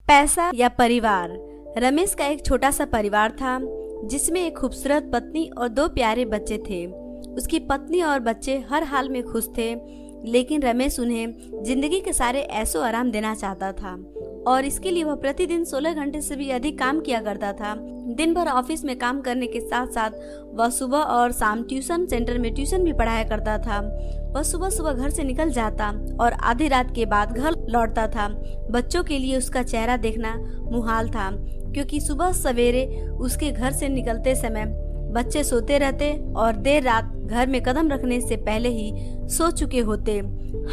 पैसा या परिवार। रमेश का एक छोटा सा परिवार था जिसमें एक खूबसूरत पत्नी और 2 प्यारे बच्चे थे। उसकी पत्नी और बच्चे हर हाल में खुश थे, लेकिन रमेश उन्हें जिंदगी के सारे ऐशो आराम देना चाहता था और इसके लिए वह प्रतिदिन 16 घंटे से भी अधिक काम किया करता था। दिन भर ऑफिस में काम करने के साथ साथ वह सुबह और शाम ट्यूशन सेंटर में ट्यूशन भी पढ़ाया करता था। वह सुबह सुबह घर से निकल जाता और आधी रात के बाद घर लौटता था। बच्चों के लिए उसका चेहरा देखना मुहाल था, क्योंकि सुबह सवेरे उसके घर से निकलते समय बच्चे सोते रहते और देर रात घर में कदम रखने से पहले ही सो चुके होते।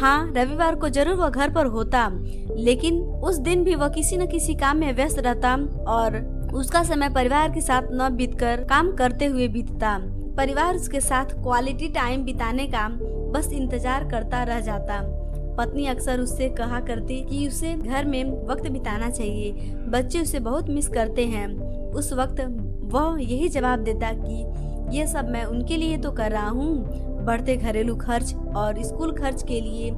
हाँ, रविवार को जरूर वह घर पर होता, लेकिन उस दिन भी वह किसी न किसी काम में व्यस्त रहता और उसका समय परिवार के साथ न बीतकर काम करते हुए बीतता। परिवार उसके साथ क्वालिटी टाइम बिताने का बस इंतजार करता रह जाता। पत्नी अक्सर उससे कहा करती कि उसे घर में वक्त बिताना चाहिए, बच्चे उसे बहुत मिस करते हैं। उस वक्त वह यही जवाब देता कि ये सब मैं उनके लिए तो कर रहा हूँ, बढ़ते घरेलू खर्च और स्कूल खर्च के लिए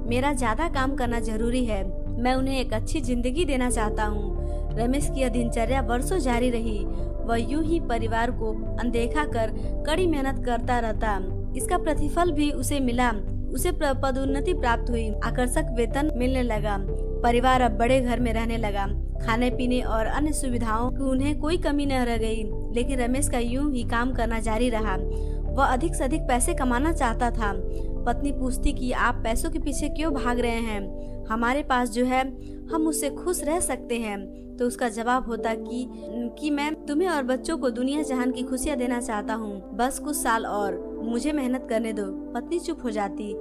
मेरा ज्यादा काम करना जरूरी है। मैं उन्हें एक अच्छी जिंदगी देना चाहता हूँ। रमेश की यह दिनचर्या वर्षों जारी रही। वह यूं ही परिवार को अनदेखा कर कड़ी मेहनत करता रहता। इसका प्रतिफल भी उसे मिला। उसे पदोन्नति प्राप्त हुई, आकर्षक वेतन मिलने लगा। परिवार अब बड़े घर में रहने लगा। खाने पीने और अन्य सुविधाओं की उन्हें कोई कमी न रह गई, लेकिन रमेश का यूं ही काम करना जारी रहा। वह अधिक से अधिक पैसे कमाना चाहता था। पत्नी पूछती कि आप पैसों के पीछे क्यों भाग रहे हैं, हमारे पास जो है हम उससे खुश रह सकते हैं। तो उसका जवाब होता कि मैं तुम्हें और बच्चों को दुनिया जहान की खुशियाँ देना चाहता हूँ, बस कुछ साल और मुझे मेहनत करने दो। पत्नी चुप हो जाती।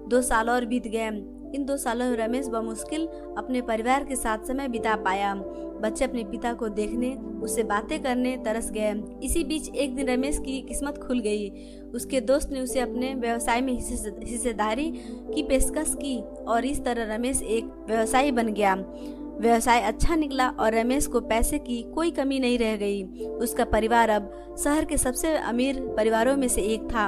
2 साल और बीत गए। इन 2 सालों में रमेश बमुश्किल अपने परिवार के साथ समय बिता पाया। बच्चे अपने पिता को देखने, उससे बातें करने तरस गए। इसी बीच एक दिन रमेश की किस्मत खुल गई। उसके दोस्त ने उसे अपने व्यवसाय में हिस्सेदारी की पेशकश की और इस तरह रमेश एक व्यवसायी बन गया। व्यवसाय अच्छा निकला और रमेश को पैसे की कोई कमी नहीं रह गई। उसका परिवार अब शहर के सबसे अमीर परिवारों में से एक था।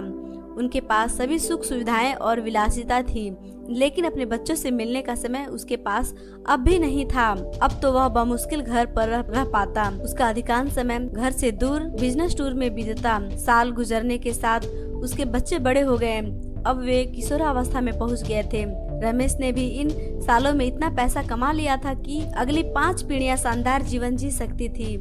उनके पास सभी सुख सुविधाएं और विलासिता थी, लेकिन अपने बच्चों से मिलने का समय उसके पास अब भी नहीं था। अब तो वह बमुश्किल घर पर रह पाता। उसका अधिकांश समय घर से दूर बिजनेस टूर में बीतता। साल गुजरने के साथ उसके बच्चे बड़े हो गए। अब वे किशोरावस्था में पहुंच गए थे। रमेश ने भी इन सालों में इतना पैसा कमा लिया था कि अगली 5 पीढ़ियां शानदार जीवन जी सकती थी।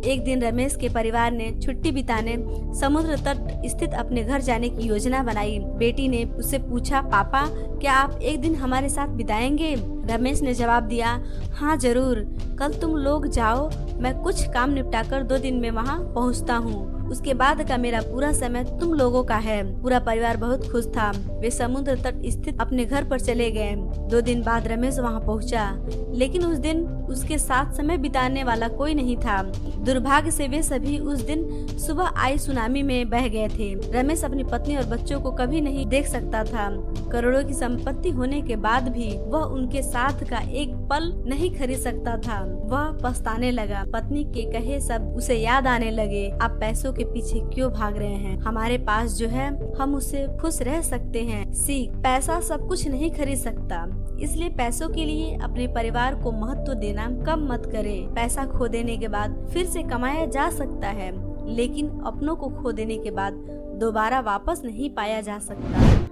एक दिन रमेश के परिवार ने छुट्टी बिताने समुद्र तट स्थित अपने घर जाने की योजना बनाई। बेटी ने उससे पूछा, पापा क्या आप एक दिन हमारे साथ बिताएंगे? रमेश ने जवाब दिया, हाँ जरूर, कल तुम लोग जाओ, मैं कुछ काम निपटाकर 2 दिन में वहाँ पहुँचता हूँ। उसके बाद का मेरा पूरा समय तुम लोगों का है। पूरा परिवार बहुत खुश था। वे समुद्र तट स्थित अपने घर पर चले गए। 2 दिन बाद रमेश वहाँ पहुँचा, लेकिन उस दिन उसके साथ समय बिताने वाला कोई नहीं था। दुर्भाग्य से वे सभी उस दिन सुबह आई सुनामी में बह गए थे। रमेश अपनी पत्नी और बच्चों को कभी नहीं देख सकता था। करोड़ों की संपत्ति होने के बाद भी वह उनके साथ का एक पल नहीं खरीद सकता था। वह पछताने लगा। पत्नी के कहे सब उसे याद आने लगे। आप पैसों के पीछे क्यों भाग रहे हैं? हमारे पास जो है हम उससे खुश रह सकते हैं। सीख, पैसा सब कुछ नहीं खरीद सकता, इसलिए पैसों के लिए अपने परिवार को महत्व देना कम मत करें। पैसा खो देने के बाद फिर से कमाया जा सकता है, लेकिन अपनों को खो देने के बाद दोबारा वापस नहीं पाया जा सकता।